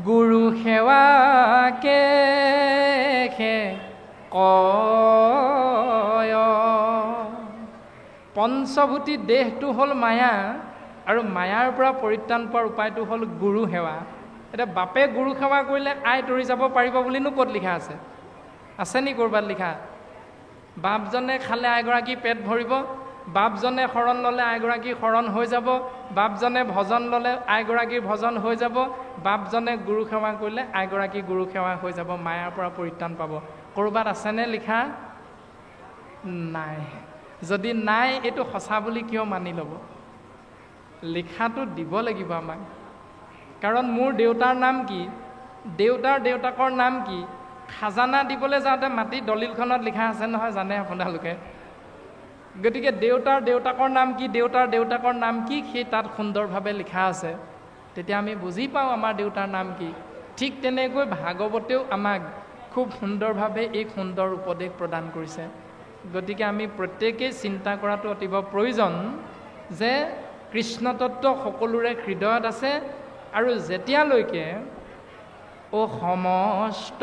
গুৰু সেৱাকে কয় পঞ্চভূতি দেহটো হ'ল মায়া আৰু মায়াৰ পৰা পৰিত্ৰাণ পোৱাৰ উপায়টো হ'ল গুৰু সেৱা এতিয়া বাপে গুৰু সেৱা কৰিলে আই তৰি যাব পাৰিব বুলিনো ক'ত লিখা আছে নি ক'ৰবাত লিখা বাপজনে খালে আইগৰাকী পেট ভৰিব বাপজনে শৰণ ল'লে আইগৰাকী শৰণ হৈ যাব বাপজনে ভজন ল'লে আইগৰাকীৰ ভজন হৈ যাব বাপজনে গুৰু সেৱা কৰিলে আইগৰাকী গুৰু সেৱা হৈ যাব মায়াৰ পৰা পৰিত্ৰাণ পাব ক'ৰবাত আছেনে লিখা নাই যদি নাই এইটো সঁচা বুলি কিয় মানি ল'ব লিখাটো দিব লাগিব আমাক কাৰণ মোৰ দেউতাৰ নাম কি দেউতাকৰ নাম কি খাজানা দিবলৈ যাওঁতে মাটি দলিলখনত লিখা আছে নহয় জানে আপোনালোকে গতিকে দেউতাকৰ নাম কি দেউতাকৰ নাম কি সেই তাত সুন্দৰভাৱে লিখা আছে তেতিয়া আমি বুজি পাওঁ আমাৰ দেউতাৰ নাম কি ঠিক তেনেকৈ ভাগৱতেও আমাক খুব সুন্দৰভাৱে এই সুন্দৰ উপদেশ প্ৰদান কৰিছে গতিকে আমি প্ৰত্যেকেই চিন্তা কৰাটো অতিব প্ৰয়োজন যে কৃষ্ণ তত্ত্ব সকলোৰে হৃদয়ত আছে আৰু যেতিয়ালৈকে ও সমস্ত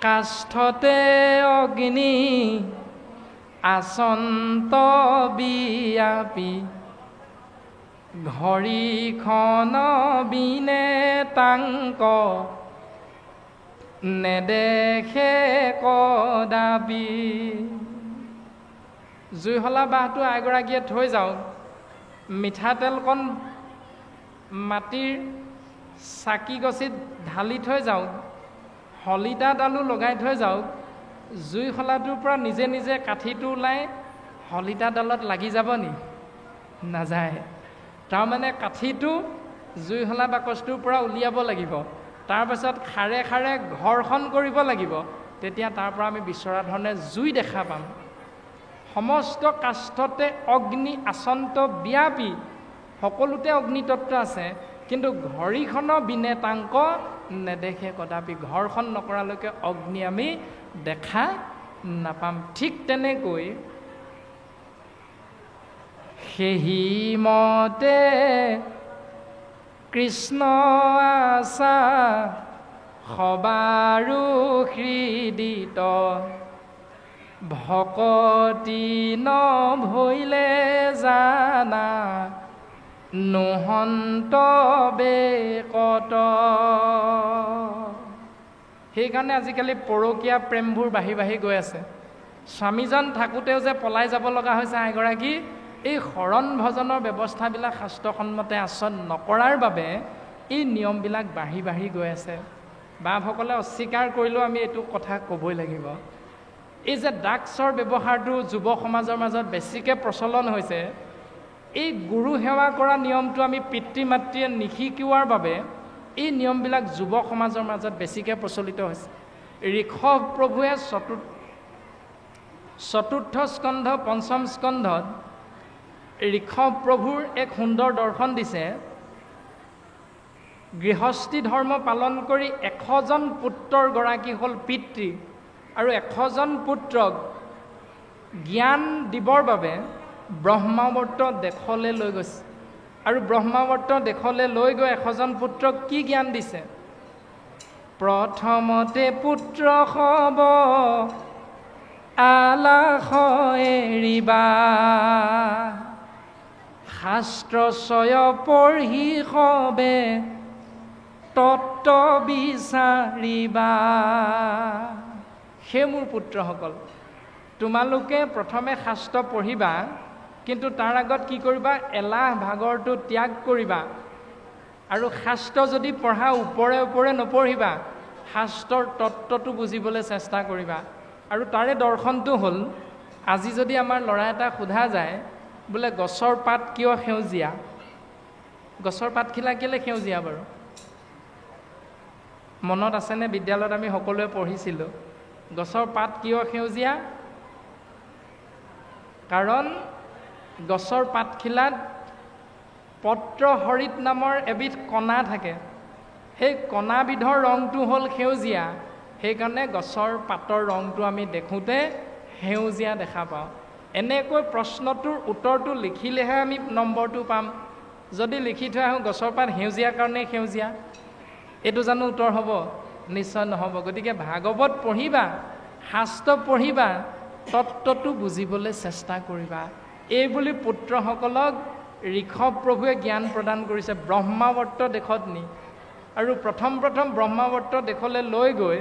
কাষ্ঠতে অগ্নি আচন্ত বিয়াপি ঘড়ীখন বিনে তাংক নেদেখে কদাপি জুইশলা বাঁহটো আইগৰাকীয়ে থৈ যাওক মিঠাতেলকণ মাটিৰ চাকি গছিত ঢালি থৈ যাওক হলিতাডালো লগাই থৈ যাওক জুইশলাটোৰ পৰা নিজে নিজে কাঠিটো ওলাই হলিতাডালত লাগি যাব নি নাযায় তাৰমানে কাঠিটো জুইশলা বাকচটোৰ পৰা উলিয়াব লাগিব তাৰপাছত খাৰে খাৰে ঘৰখন কৰিব লাগিব তেতিয়া তাৰ পৰা আমি বিচৰা ধৰণে জুই দেখা পাম সমস্ত কাষ্ঠতে অগ্নি আচন্ত ব্যাপী সকলোতে অগ্নিতত্ত্ব আছে কিন্তু ঘড়ীখনৰ বিনে তাংক নেদেখে কদাপি ঘৰখন নকৰালৈকে অগ্নি আমি দেখা নাপাম ঠিক তেনেকৈ সেহি মতে কৃষ্ণ আশা সবাৰো হৃদিত ভকতি নভৈলে জানা নোহন্ত বেকত সেইকাৰণে আজিকালি পৰকীয়া প্ৰেমবোৰ বাঢ়ি বাঢ়ি গৈ আছে স্বামীজন থাকোঁতেও যে পলাই যাব লগা হৈছে এগৰাকী এই শৰণ ভজনৰ ব্যৱস্থাবিলাক শাস্ত্ৰসন্মতে আচৰণ নকৰাৰ বাবে এই নিয়মবিলাক বাঢ়ি বাঢ়ি গৈ আছে বাপসকলে অস্বীকাৰ কৰিলেও আমি এইটো কথা ক'বই লাগিব এই যে ড্ৰাগছৰ ব্যৱহাৰটো যুৱ সমাজৰ মাজত বেছিকৈ প্ৰচলন হৈছে এই গুৰু সেৱা কৰা নিয়মটো আমি পিতৃ মাতৃয়ে নিশিকোৱাৰ বাবে এই নিয়মবিলাক যুৱ সমাজৰ মাজত বেছিকৈ প্ৰচলিত হৈছে ঋষভ প্ৰভুৱে চতুৰ্থ স্কন্ধ পঞ্চম স্কন্ধত ঋষভ প্ৰভুৰ এক সুন্দৰ দৰ্শন দিছে গৃহস্থী ধৰ্ম পালন কৰি 100জন পুত্ৰৰ গৰাকী হ'ল পিতৃ আৰু 100জন পুত্ৰক জ্ঞান দিবৰ বাবে ব্ৰহ্মাৱৰ্ত দেশলৈ লৈ গৈছে আৰু ব্ৰহ্মাৱৰ্ত দেশলৈ লৈ গৈ 100জন পুত্ৰক কি জ্ঞান দিছে প্ৰথমতে পুত্ৰ হ'ব আলাস এৰিবা শাস্ত্ৰ ছয় পঢ়ি হবে তত্ত্ব বিচাৰিবা সেই মোৰ পুত্ৰসকল তোমালোকে প্ৰথমে শাস্ত্ৰ পঢ়িবা, কিন্তু তাৰ আগত কি কৰিবা, এলাহ ভাগৰটো ত্যাগ কৰিবা। আৰু শাস্ত্ৰ যদি পঢ়া ওপৰে ওপৰে নপঢ়িবা, শাস্ত্ৰৰ তত্ত্বটো বুজিবলৈ চেষ্টা কৰিবা। আৰু তাৰে দৰ্শনটো হ'ল, আজি যদি আমাৰ ল'ৰা এটা সোধা যায় বোলে গছৰ পাত কিয় সেউজীয়া, গছৰ পাতখিলা কেলৈ সেউজীয়া বাৰু? মনত আছেনে বিদ্যালয়ত আমি সকলোৱে পঢ়িছিলোঁ গছৰ পাত কিয় সেউজীয়া? কাৰণ গছৰ পাতখিলাত পত্ৰহৰিত নামৰ এবিধ কণা থাকে, সেই কণাবিধৰ ৰংটো হ'ল সেউজীয়া, সেইকাৰণে গছৰ পাতৰ ৰংটো আমি দেখোঁতে সেউজীয়া দেখা পাওঁ। এনেকৈ প্ৰশ্নটোৰ উত্তৰটো লিখিলেহে আমি নম্বৰটো পাম। যদি লিখি থৈ আহোঁ গছৰ পাত সেউজীয়া কাৰণেই সেউজীয়া, এইটো জানো উত্তৰ হ'ব? নিশ্চয় নহ'ব। গতিকে ভাগৱত পঢ়িবা, শাস্ত্ৰ পঢ়িবা, তত্ত্বটো বুজিবলৈ চেষ্টা কৰিবা। এইবুলি পুত্ৰসকলক ঋষভ প্ৰভুৱে জ্ঞান প্ৰদান কৰিছে ব্ৰহ্মাৱৰ্ত দেশত নি। আৰু প্ৰথম ব্ৰহ্মাৱৰ্ত দেশলৈ লৈ গৈ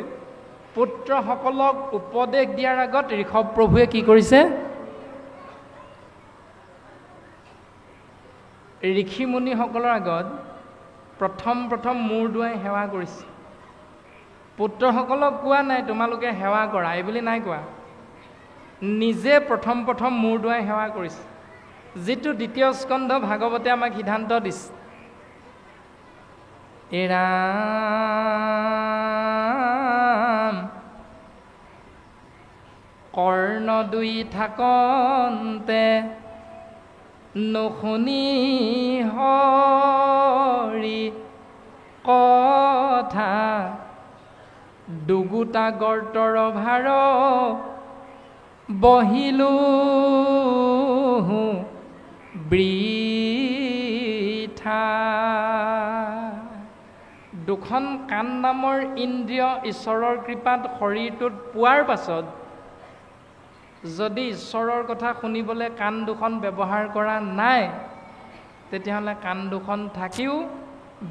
পুত্ৰসকলক উপদেশ দিয়াৰ আগত ঋষভ প্ৰভুৱে কি কৰিছে? ঋষিমুনিসকলৰ আগত প্ৰথম মূৰ দুৱাই সেৱা কৰিছে। পুত্ৰসকলক কোৱা নাই তোমালোকে সেৱা কৰা, এইবুলি নাই কোৱা। নিজে প্ৰথম মূৰ দুৱাই সেৱা কৰিছে, যিটো দ্বিতীয় স্কন্ধ ভাগৱতে আমাক সিদ্ধান্ত দিছে। ৰাম কৰ্ণ দুই থাকন্তে নুশুনি হৰি কথা, দুগুটা গৰ্তৰ ভাৰ বহিলো বৃথা। দুখন কাণ নামৰ ইন্দ্ৰিয় ঈশ্বৰৰ কৃপাত শৰীৰটোত পোৱাৰ পাছত যদি ঈশ্বৰৰ কথা শুনিবলৈ কাণ দুখন ব্যৱহাৰ কৰা নাই, তেতিয়াহ'লে কাণ দুখন থাকিও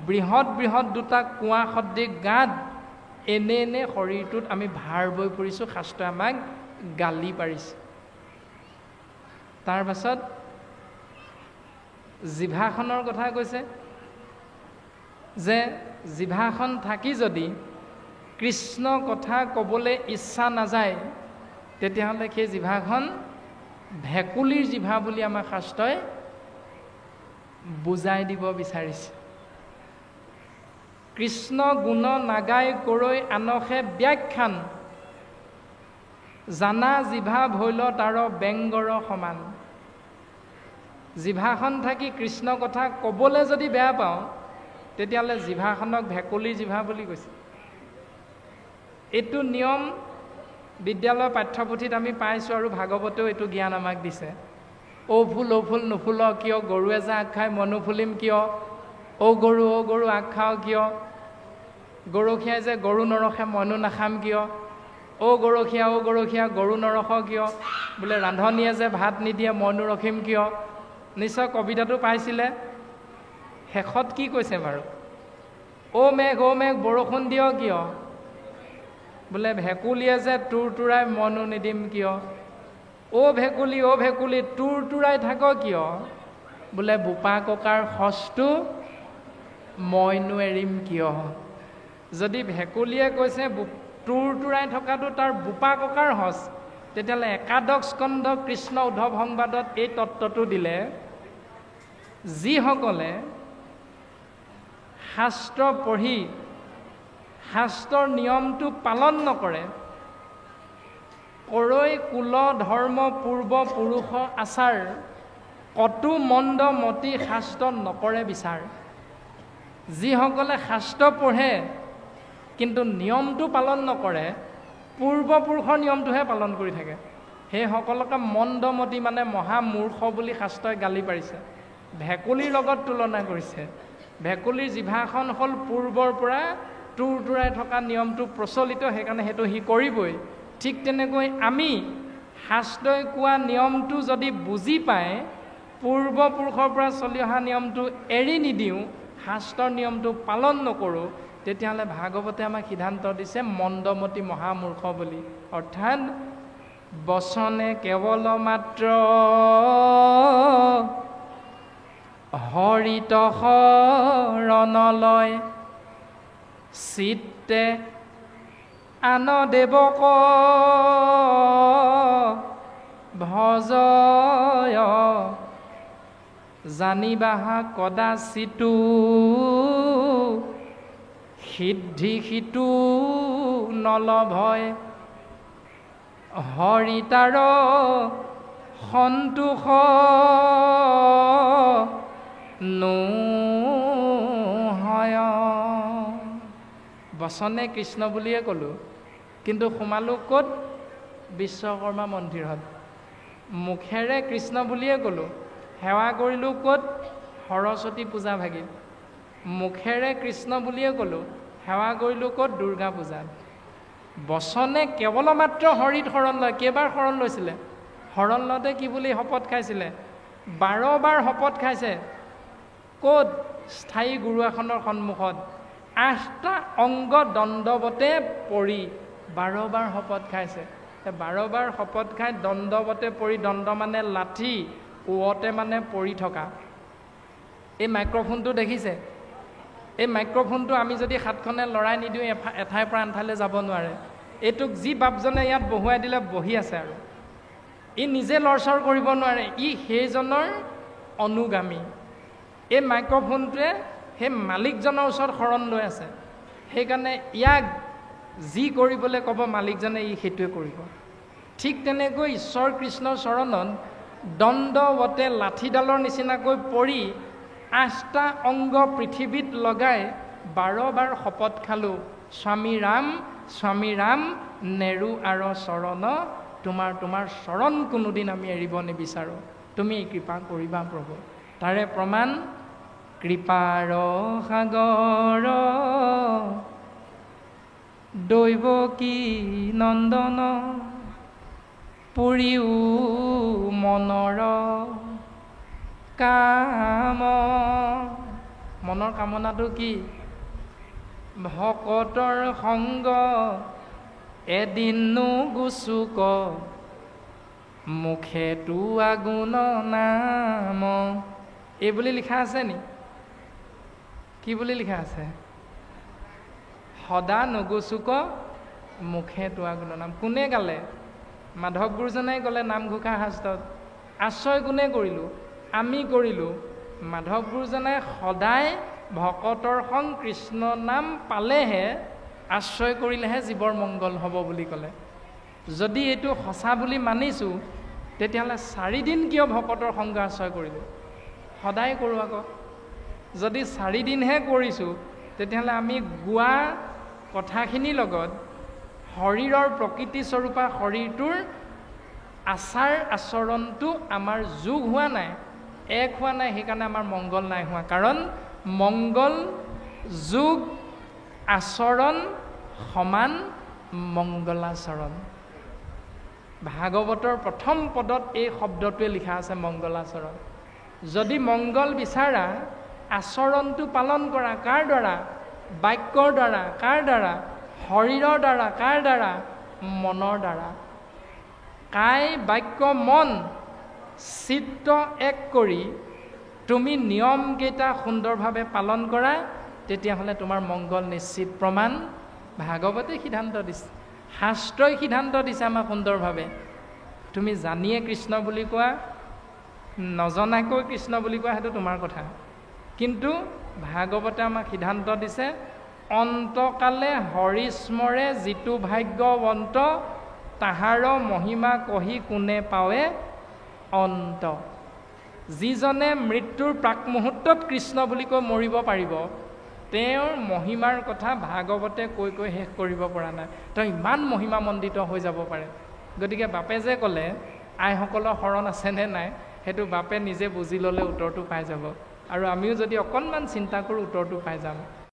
বৃহৎ দুটা কুঁৱা সদৃশ গাত এনে শৰীৰটোত আমি ভাৰ বৈ পৰিছোঁ। শাস্ত্ৰই আমাক গালি পাৰিছে। তাৰ পাছত জিভাখনৰ কথা কৈছে যে জিভাখন থাকি যদি কৃষ্ণ কথা ক'বলৈ ইচ্ছা নাযায়, তেতিয়াহ'লে সেই জিভাখন ভেকুলীৰ জিভা বুলি আমাৰ শাস্ত্ৰই বুজাই দিব বিচাৰিছে। কৃষ্ণ গুণ নাগাই কৰৈ আনসে ব্যাখ্যান, জানা জিভা ভৈল তাৰ বেংগৰ সমান। জিভাখন থাকি কৃষ্ণ কথা ক'বলৈ যদি বেয়া পাওঁ, তেতিয়াহ'লে জিভাখনক ভেকুলীৰ জিভা বুলি কৈছে। এইটো নিয়ম বিদ্যালয়ৰ পাঠ্যপুথিত আমি পাইছোঁ, আৰু ভাগৱতেও এইটো জ্ঞান আমাক দিছে। অ ফুল নুফুল কিয়, গৰুৱে যে আগ খাই মনো ফুলিম কিয়, অ গৰু আগ খাওঁ কিয়, গৰখীয়াই যে গৰু নৰখে মনো নাখাম কিয়, অ গৰখীয়া গৰু নৰখ কিয়, বোলে ৰান্ধনীয়ে যে ভাত নিদিয়ে মনো ৰখিম কিয়। নিশ্চয় কবিতাটো পাইছিলে। শেষত কি কৈছে বাৰু? অ মেঘ বৰষুণ দিয় কিয়, বোলে ভেকুলীয়ে যে তুৰতুৰাই মনো নিদিম কিয়। অ ভেকুলী তুৰতুৰাই থাক কিয়, বোলে বোপা ককাৰ সঁচটো মইনো এৰিম কিয়। যদি ভেকুলীয়ে কৈছে তুৰতুৰাই থকাটো তাৰ বোপা ককাৰ সঁচ, তেতিয়াহ'লে একাদশ স্কন্ধ কৃষ্ণ উদ্ধৱ সংবাদত এই তত্ত্বটো দিলে, যিসকলে শাস্ত্ৰ পঢ়ি শাস্ত্ৰৰ নিয়মটো পালন নকৰে, কৰৈ কুল ধৰ্ম পূৰ্ব পুৰুষ আচাৰ, কটু মন্দ মতি শাস্ত্ৰ নকৰে বিচাৰ। যিসকলে শাস্ত্ৰ পঢ়ে কিন্তু নিয়মটো পালন নকৰে, পূৰ্বপুৰুষৰ নিয়মটোহে পালন কৰি থাকে, সেইসকলকে মন্দমতি মানে মহামূৰ্খ বুলি শাস্ত্ৰই গালি পাৰিছে। ভেকুলীৰ লগত তুলনা কৰিছে। ভেকুলীৰ জিভাখন হ'ল পূৰ্বৰ পৰা তুৰতুৰাই থকা নিয়মটো প্ৰচলিত, সেইকাৰণে সেইটো সি কৰিবই। ঠিক তেনেকৈ আমি শাস্ত্ৰই কোৱা নিয়মটো যদি বুজি পাই পূৰ্বপুৰুষৰ পৰা চলি অহা নিয়মটো এৰি নিদিওঁ, শাস্ত্ৰৰ নিয়মটো পালন নকৰোঁ, তেতিয়াহ'লে ভাগৱতে আমাক সিদ্ধান্ত দিছে মন্দমতি মহামূৰ্খ বুলি। অৰ্থাৎ বচনে কেৱল মাত্ৰ হৰিত শৰণলৈ চিত্তে আন দেৱক ভজয় জানিবাহা কদাচিতো সিদ্ধি সিটো নলভয় হৰিতাৰ সন্তোষ নোহয়। বচনে কৃষ্ণ বুলিয়ে ক'লোঁ, কিন্তু সোমালোঁ ক'ত? বিশ্বকৰ্মা মন্দিৰত। মুখেৰে কৃষ্ণ বুলিয়ে ক'লোঁ, সেৱা কৰিলোঁ ক'ত? সৰস্বতী পূজা ভাগিল। মুখেৰে কৃষ্ণ বুলিয়ে ক'লোঁ, সেৱা কৰিলোঁ ক'ত? দুৰ্গা পূজাত। বচনে কেৱল মাত্ৰ হৰিত শৰণ লয়। কেইবাৰ শৰণ লৈছিলে? শৰণ লওঁতে কি বুলি শপত খাইছিলে? 12 বাৰ শপত খাইছে। ক'ত? স্থায়ী গুৰু আসনৰ সন্মুখত 8টা অংগ দণ্ডৱতে পৰি 12 বাৰ শপত খাইছে। 12 বাৰ শপত খাই দণ্ডৱতে পৰি, দণ্ড মানে লাঠি, ওৱতে মানে পৰি থকা। এই মাইক্ৰফোনটো দেখিছে? এই মাইক্ৰফোনটো আমি যদি হাতখনে লৰাই নিদিওঁ এঠাইৰ পৰা আনঠাইলৈ যাব নোৱাৰে। এইটোক যি বাপজনে ইয়াত বহুৱাই দিলে বহি আছে আৰু ই নিজে লৰচৰ কৰিব নোৱাৰে, ই সেইজনৰ অনুগামী। এই মাইক্ৰফোনটোৱে সেই মালিকজনৰ ওচৰত শৰণ লৈ আছে, সেইকাৰণে ইয়াক যি কৰিবলৈ ক'ব মালিকজনে ই সেইটোৱে কৰিব। ঠিক তেনেকৈ ঈশ্বৰ কৃষ্ণৰ চৰণত দণ্ডৱতে লাঠিডালৰ নিচিনাকৈ পৰি 8টা অংগ পৃথিৱীত লগাই 12 বাৰ শপত খালোঁ, স্বামী ৰাম নেৰু আৰু চৰণ, তোমাৰ চৰণ কোনোদিন আমি এৰিব নিবিচাৰোঁ, তুমি কৃপা কৰিবা প্ৰভু। তাৰে প্ৰমাণ কৃপাৰ সাগৰ দৈৱকী নন্দন পুৰিও মনৰ কাম। মনৰ কামনাটো কি? ভকতৰ সংগ এদিনো গুচুক, মুখেতো আগুণ নাম। এই বুলি লিখা আছে নি? কি বুলি লিখা আছে? সদা নগুচুক, মুখেতো আগুণ নাম। কোনে গালে? মাধৱ গুৰুজনাই গ'লে নামঘোষা শাস্ত্ৰত। আশ্ৰয় কোনে কৰিলোঁ? আমি কৰিলোঁ। মাধৱ গুৰুজনাই সদায় ভকতৰ সং কৃষ্ণ নাম পালেহে, আশ্ৰয় কৰিলেহে জীৱৰ মংগল হ'ব বুলি ক'লে। যদি এইটো সঁচা বুলি মানিছোঁ, তেতিয়াহ'লে 4 দিন কিয় ভকতৰ সংগ আশ্ৰয় কৰিলোঁ? সদায় কৰোঁ আকৌ। যদি 4 দিনহে কৰিছোঁ, তেতিয়াহ'লে আমি গোৱা কথাখিনিৰ লগত শৰীৰৰ প্ৰকৃতি স্বৰূপা শৰীৰটোৰ আচাৰ আচৰণটো আমাৰ যোগ হোৱা নাই, এক হোৱা নাই। সেইকাৰণে আমাৰ মংগল নাই হোৱা। কাৰণ মংগল যোগ আচৰণ সমান মংগলাচৰণ। ভাগৱতৰ প্ৰথম পদত এই শব্দটোৱে লিখা আছে, মংগলাচৰণ। যদি মংগল বিচাৰা, আচৰণটো পালন কৰা। কাৰ দ্বাৰা? বাক্যৰ দ্বাৰা। কাৰ দ্বাৰা? শৰীৰৰ দ্বাৰা। কাৰ দ্বাৰা? মনৰ দ্বাৰা। কায় বাক্য মন চিত্ত এক কৰি তুমি নিয়মকেইটা সুন্দৰভাৱে পালন কৰা, তেতিয়াহ'লে তোমাৰ মংগল নিশ্চিত। প্ৰমাণ ভাগৱতে সিদ্ধান্ত দিছে, শাস্ত্ৰই সিদ্ধান্ত দিছে আমাক সুন্দৰভাৱে। তুমি জানিয়ে কৃষ্ণ বুলি কোৱা, নজনাকৈ কৃষ্ণ বুলি কোৱা, সেইটো তোমাৰ কথা। কিন্তু ভাগৱতে আমাক সিদ্ধান্ত দিছে, অন্তকালে হৰিস্মৰে যিটো ভাগ্যৱন্ত, তাহাৰ মহিমা কহি কোনে পাৱে অন্ত। যিজনে মৃত্যুৰ প্ৰাক মুহূৰ্তত কৃষ্ণ বুলি কৈ মৰিব পাৰিব, তেওঁৰ মহিমাৰ কথা ভাগৱতে কৈ শেষ কৰিব পৰা নাই। তেওঁ ইমান মহিমামণ্ডিত হৈ যাব পাৰে। গতিকে বাপে যে ক'লে আইসকলৰ শৰণ আছেনে নাই, সেইটো বাপে নিজে বুজি ল'লে উত্তৰটো পাই যাব। আৰু আমিও যদি অকণমান চিন্তা কৰোঁ, উত্তৰটো পাই যাম।